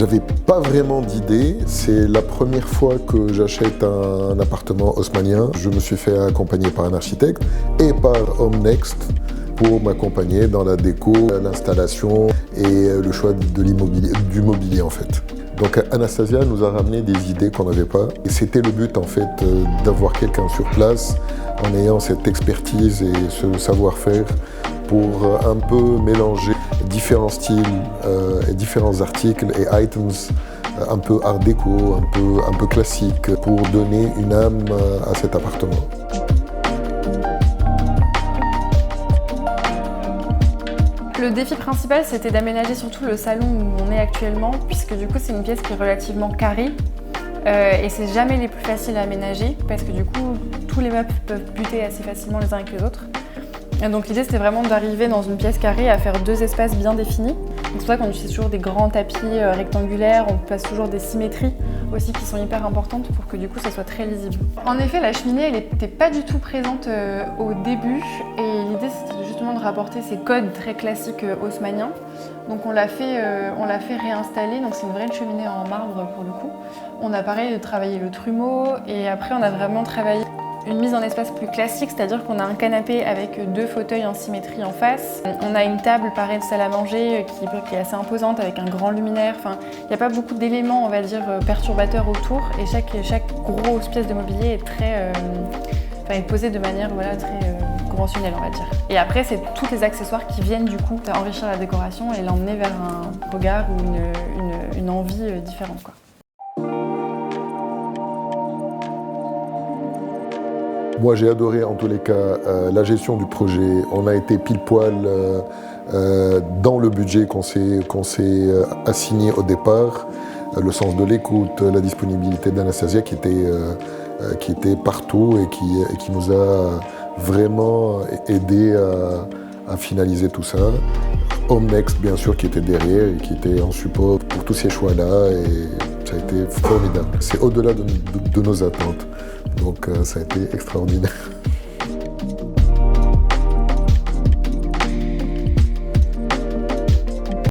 J'avais pas vraiment d'idée. C'est la première fois que j'achète un appartement haussmannien. Je me suis fait accompagner par un architecte et par HomeNext pour m'accompagner dans la déco, l'installation et le choix de l'immobilier, du mobilier en fait. Donc Anastasia nous a ramené des idées qu'on n'avait pas et c'était le but en fait d'avoir quelqu'un sur place en ayant cette expertise et ce savoir-faire pour un peu mélanger différents styles et différents articles et items un peu art déco, un peu classique pour donner une âme à cet appartement. Le défi principal, c'était d'aménager surtout le salon où on est actuellement, puisque du coup c'est une pièce qui est relativement carrée et c'est jamais les plus faciles à aménager parce que du coup tous les meubles peuvent buter assez facilement les uns avec les autres. Et donc l'idée c'était vraiment d'arriver dans une pièce carrée à faire deux espaces bien définis. C'est pour ça qu'on utilise toujours des grands tapis rectangulaires, on place toujours des symétries aussi qui sont hyper importantes pour que du coup ça soit très lisible. En effet, la cheminée elle n'était pas du tout présente au début et l'idée c'était justement de rapporter ces codes très classiques haussmanniens. Donc on l'a fait réinstaller, donc c'est une vraie cheminée en marbre pour le coup. On a pareil travaillé le trumeau et après on a vraiment travaillé une mise en espace plus classique, c'est-à-dire qu'on a un canapé avec deux fauteuils en symétrie en face. On a une table, pareil, de salle à manger qui est assez imposante avec un grand luminaire. Enfin, il n'y a pas beaucoup d'éléments, on va dire, perturbateurs autour et chaque grosse pièce de mobilier est très, est posée de manière voilà, très conventionnelle, on va dire. Et après, c'est tous les accessoires qui viennent du coup enrichir la décoration et l'emmener vers un regard ou une envie différente, quoi. Moi j'ai adoré en tous les cas la gestion du projet. On a été pile poil dans le budget qu'on s'est assigné au départ. Le sens de l'écoute, la disponibilité d'Anastasia qui était partout et qui nous a vraiment aidé à finaliser tout ça. HomeNext bien sûr qui était derrière et qui était en support pour tous ces choix-là et ça a été formidable. C'est au-delà de nos attentes. Donc ça a été extraordinaire.